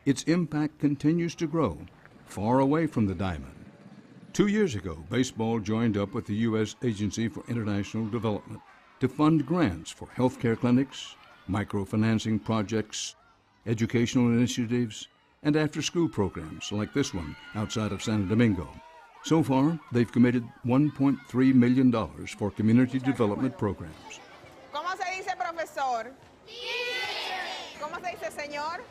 Its impact continues to grow, far away from the diamond. 2 years ago, baseball joined up with the U.S. Agency for International Development to fund grants for healthcare clinics, microfinancing projects, educational initiatives, and after-school programs like this one outside of Santo Domingo. So far, they've committed $1.3 million for community development programs. ¿Cómo se dice profesor? ¿Cómo se dice señor?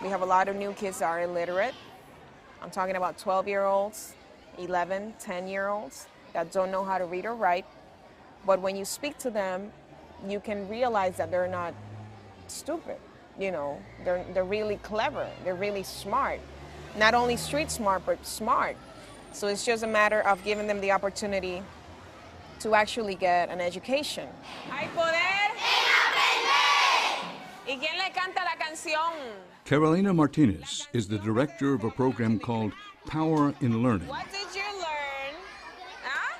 We have a lot of new kids that are illiterate. I'm talking about 12-year-olds, 11, 10-year-olds that don't know how to read or write. But when you speak to them, you can realize that they're not stupid. You know, they're really clever. They're really smart. Not only street smart, but smart. So it's just a matter of giving them the opportunity to actually get an education. Hay poder en aprender. ¿Y quién le canta la canción? Carolina Martinez is the director of a program called Power in Learning. What did you learn? Huh?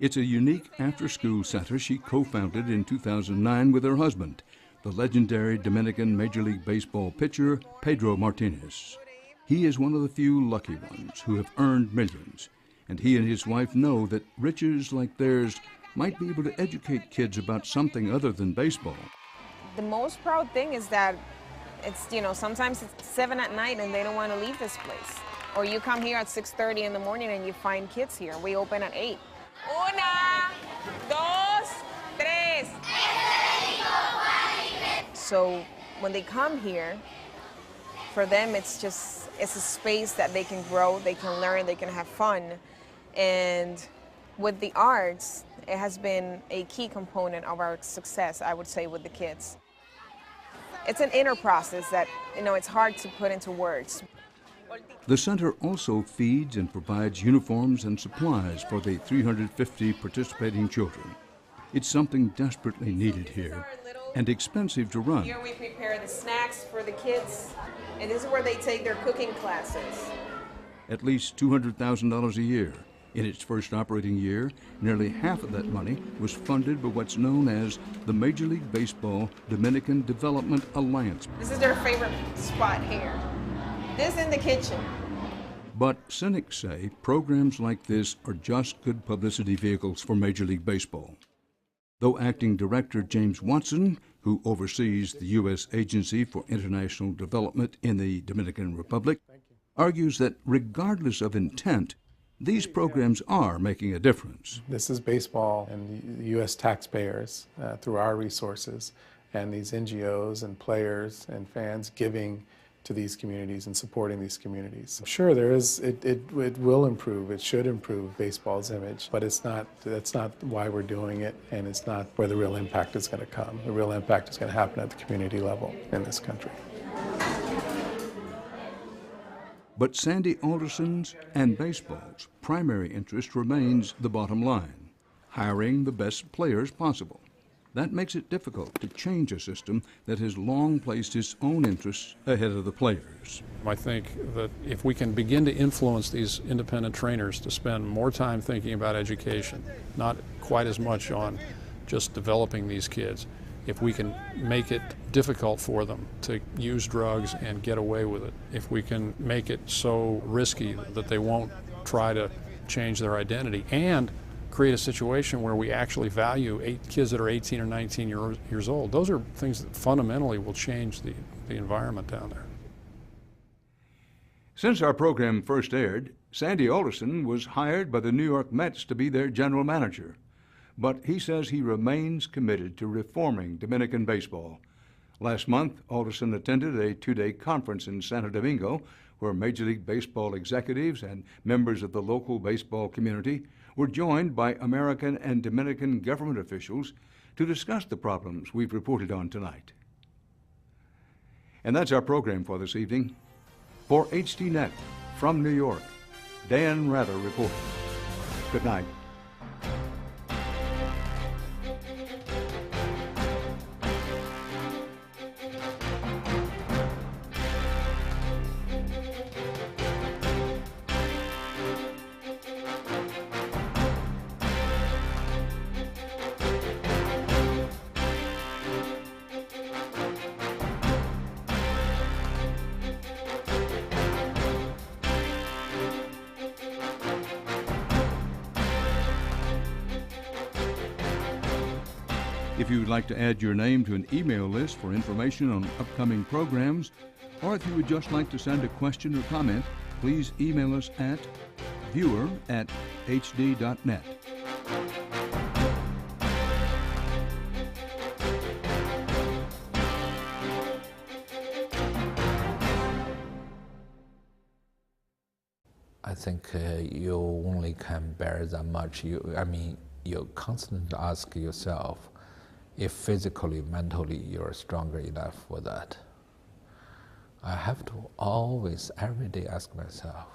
It's a unique after-school center she co-founded in 2009 with her husband, the legendary Dominican Major League Baseball pitcher Pedro Martinez. He is one of the few lucky ones who have earned millions, and he and his wife know that riches like theirs might be able to educate kids about something other than baseball. The most proud thing is that it's, you know, sometimes it's 7 at night and they don't want to leave this place. Or you come here at 6:30 in the morning and you find kids here. We open at 8. Una, dos, tres. So when they come here, for them it's a space that they can grow, they can learn, they can have fun. And with the arts, it has been a key component of our success, I would say, with the kids. It's an inner process that, you know, it's hard to put into words. The center also feeds and provides uniforms and supplies for the 350 participating children. It's something desperately needed here and expensive to run. Here we prepare the snacks for the kids, and this is where they take their cooking classes. At least $200,000 a year. In its first operating year, nearly half of that money was funded by what's known as the Major League Baseball Dominican Development Alliance. This is their favorite spot here. This in the kitchen. But cynics say programs like this are just good publicity vehicles for Major League Baseball. Though Acting Director James Watson, who oversees the U.S. Agency for International Development in the Dominican Republic, argues that regardless of intent, these programs are making a difference. This is baseball and the U.S. taxpayers through our resources and these NGOs and players and fans giving to these communities and supporting these communities. Sure, it will improve, it should improve baseball's image, but that's not why we're doing it, and it's not where the real impact is going to come. The real impact is going to happen at the community level in this country. But Sandy Alderson's and baseball's primary interest remains the bottom line, hiring the best players possible. That makes it difficult to change a system that has long placed its own interests ahead of the players. I think that if we can begin to influence these independent trainers to spend more time thinking about education, not quite as much on just developing these kids, if we can make it difficult for them to use drugs and get away with it, if we can make it so risky that they won't try to change their identity, and create a situation where we actually value kids that are 18 or 19 years old. Those are things that fundamentally will change the environment down there. Since our program first aired, Sandy Alderson was hired by the New York Mets to be their general manager, but he says he remains committed to reforming Dominican baseball. Last month, Alderson attended a two-day conference in Santo Domingo where Major League Baseball executives and members of the local baseball community were joined by American and Dominican government officials to discuss the problems we've reported on tonight. And that's our program for this evening. For HDNet, from New York, Dan Rather reporting. Good night. If you would like to add your name to an email list for information on upcoming programs, or if you would just like to send a question or comment, please email us at viewer@hd.net. I think you only can bear that much. You constantly ask yourself if physically, mentally, you're stronger enough for that. I have to always, every day, ask myself,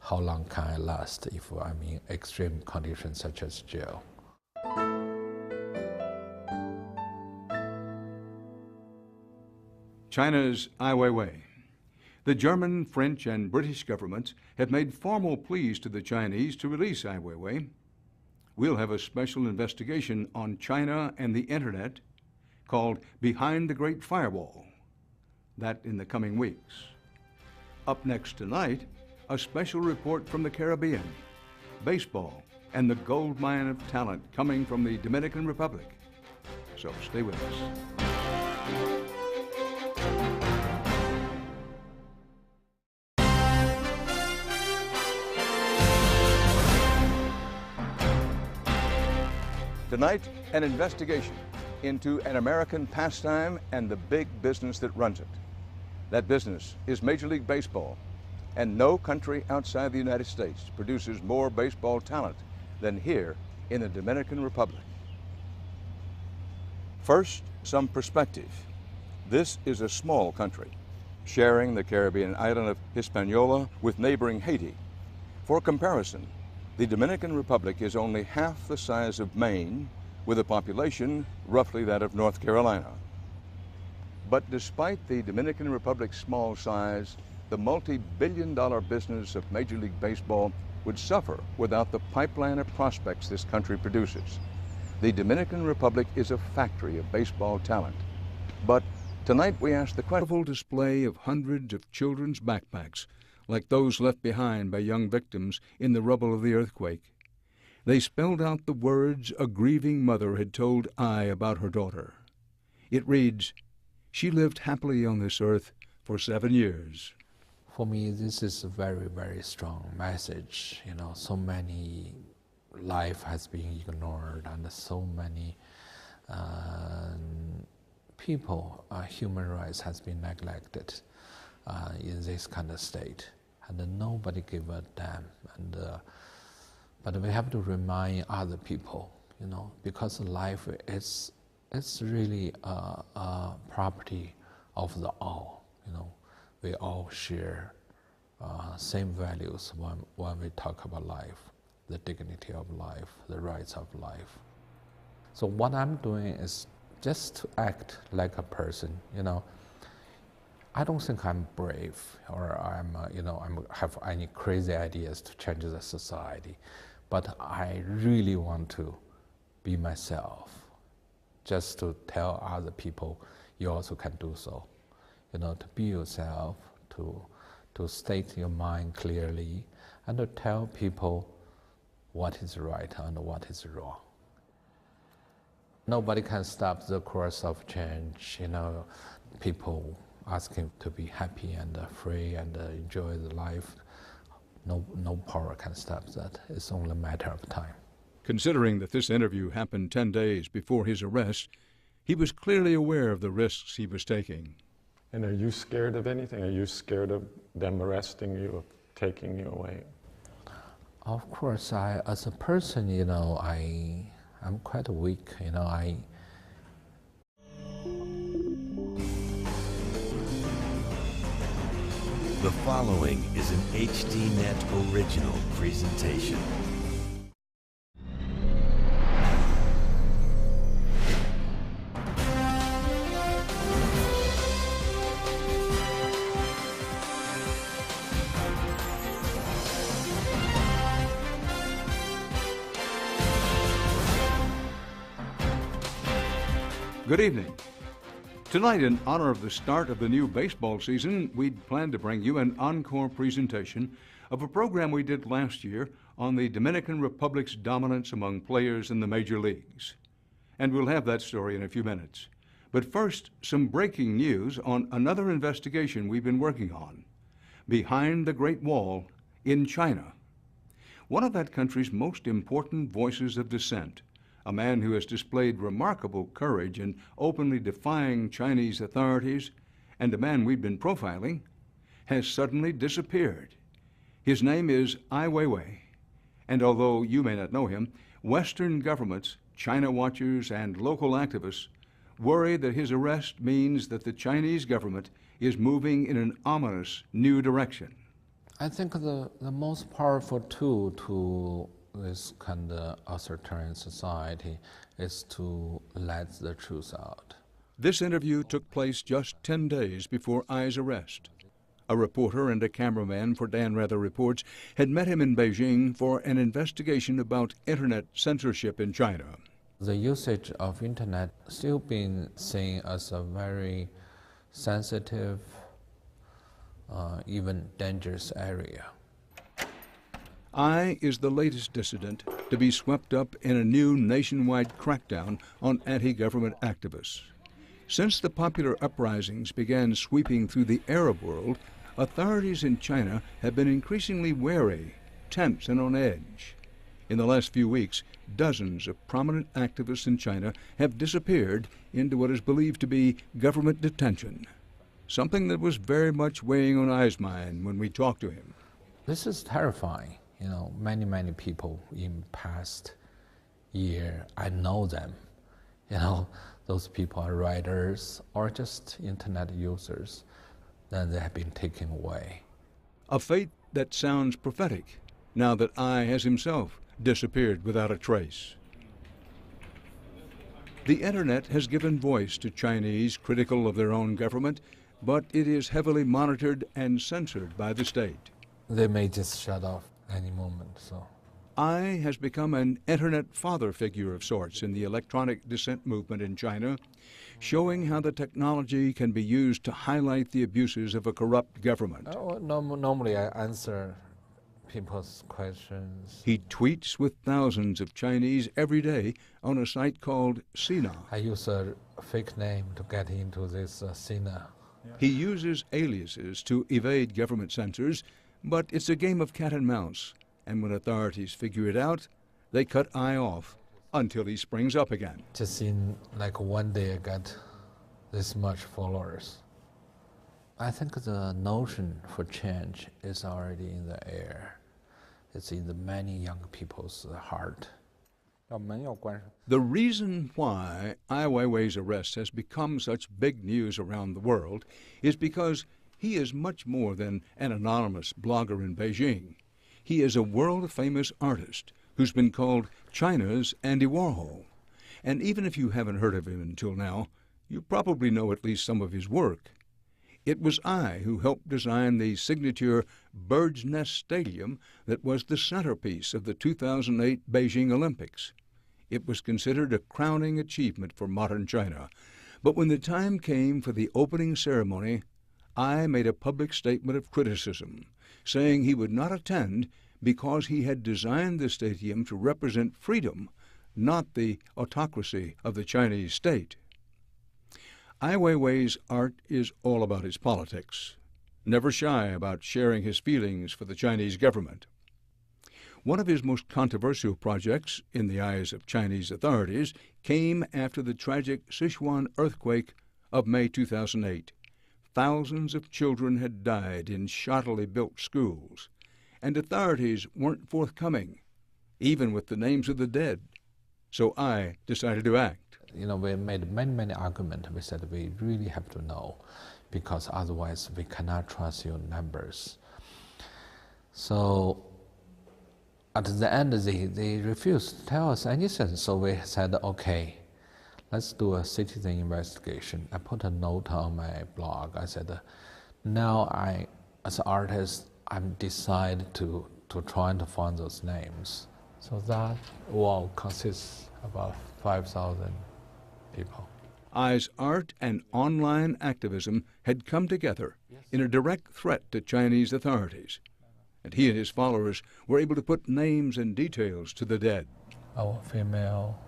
how long can I last if I'm in extreme conditions such as jail? China's Ai Weiwei. The German, French, and British governments have made formal pleas to the Chinese to release Ai Weiwei. We'll have a special investigation on China and the Internet called Behind the Great Firewall. That in the coming weeks. Up next tonight, a special report from the Caribbean, baseball, and the gold mine of talent coming from the Dominican Republic. So stay with us. Tonight, an investigation into an American pastime and the big business that runs it. That business is Major League Baseball, and no country outside the United States produces more baseball talent than here in the Dominican Republic. First, some perspective. This is a small country, sharing the Caribbean island of Hispaniola with neighboring Haiti. For comparison, the Dominican Republic is only half the size of Maine, with a population roughly that of North Carolina. But despite the Dominican Republic's small size, the multi-billion-dollar business of Major League Baseball would suffer without the pipeline of prospects this country produces. The Dominican Republic is a factory of baseball talent. But tonight we ask the question. Display of hundreds of children's backpacks, like those left behind by young victims in the rubble of the earthquake. They spelled out the words a grieving mother had told Ai about her daughter. It reads, "She lived happily on this earth for 7 years." For me, this is a very, very strong message. So many life has been ignored, and so many people, human rights has been neglected in this kind of state. And nobody give a damn. But we have to remind other people, because life is really a property of the all. We all share same values when we talk about life, the dignity of life, the rights of life. So what I'm doing is just to act like a person. I don't think I'm brave or I have any crazy ideas to change the society, but I really want to be myself, just to tell other people you also can do so. To be yourself, to state your mind clearly, and to tell people what is right and what is wrong. Nobody can stop the course of change. People asking to be happy and free and enjoy the life. no power can stop that. It's only a matter of time. Considering that this interview happened 10 days before his arrest, he was clearly aware of the risks he was taking. And are you scared of anything? Are you scared of them arresting you, of taking you away? Of course, as a person, I'm quite weak. The following is an HDNet original presentation. Good evening. Tonight, in honor of the start of the new baseball season, we'd planned to bring you an encore presentation of a program we did last year on the Dominican Republic's dominance among players in the major leagues. And we'll have that story in a few minutes. But first, some breaking news on another investigation we've been working on. Behind the Great Wall in China. One of that country's most important voices of dissent, a man who has displayed remarkable courage in openly defying Chinese authorities, and a man we've been profiling, has suddenly disappeared. His name is Ai Weiwei, and although you may not know him, Western governments, China watchers, and local activists worry that his arrest means that the Chinese government is moving in an ominous new direction. I think the most powerful tool to this kind of authoritarian society is to let the truth out. This interview took place just 10 days before Ai's arrest. A reporter and a cameraman for Dan Rather Reports had met him in Beijing for an investigation about internet censorship in China. The usage of internet still being seen as a very sensitive, even dangerous area. Ai is the latest dissident to be swept up in a new nationwide crackdown on anti-government activists. Since the popular uprisings began sweeping through the Arab world, authorities in China have been increasingly wary, tense, and on edge. In the last few weeks, dozens of prominent activists in China have disappeared into what is believed to be government detention, something that was very much weighing on Ai's mind when we talked to him. This is terrifying. Many people in past year, I know them. Those people are writers or just internet users. Then they have been taken away. A fate that sounds prophetic, now that Ai has himself disappeared without a trace. The internet has given voice to Chinese critical of their own government, but it is heavily monitored and censored by the state. They may just shut off any moment, so. Ai has become an internet father figure of sorts in the electronic dissent movement in China, showing how the technology can be used to highlight the abuses of a corrupt government. Normally I answer people's questions. He tweets with thousands of Chinese every day on a site called Sina. I use a fake name to get into this Sina. He uses aliases to evade government censors, but it's a game of cat and mouse, and when authorities figure it out, they cut Ai off until he springs up again. Just in one day I got this much followers. I think the notion for change is already in the air. It's in the many young people's heart. The reason why Ai Weiwei's arrest has become such big news around the world is because he is much more than an anonymous blogger in Beijing. He is a world-famous artist who's been called China's Andy Warhol. And even if you haven't heard of him until now, you probably know at least some of his work. It was Ai who helped design the signature Bird's Nest Stadium that was the centerpiece of the 2008 Beijing Olympics. It was considered a crowning achievement for modern China. But when the time came for the opening ceremony, Ai made a public statement of criticism, saying he would not attend because he had designed the stadium to represent freedom, not the autocracy of the Chinese state. Ai Weiwei's art is all about his politics. never shy about sharing his feelings for the Chinese government. One of his most controversial projects, in the eyes of Chinese authorities, came after the tragic Sichuan earthquake of May 2008. Thousands of children had died in shoddily built schools, and authorities weren't forthcoming, even with the names of the dead. So I decided to act. You know, we made many arguments. We said we really have to know, because otherwise we cannot trust your numbers. So at the end, they refused to tell us anything. So we said, okay, let's do a citizen investigation. I put a note on my blog. I said, now I, as an artist, I'm decided to try to find those names. So that wall consists of about 5,000 people. Ai's art and online activism had come together in a direct threat to Chinese authorities, and he and his followers were able to put names and details to the dead. A female,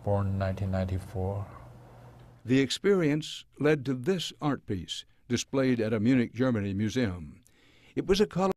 born in 1994. The experience led to this art piece displayed at a Munich, Germany museum. It was a color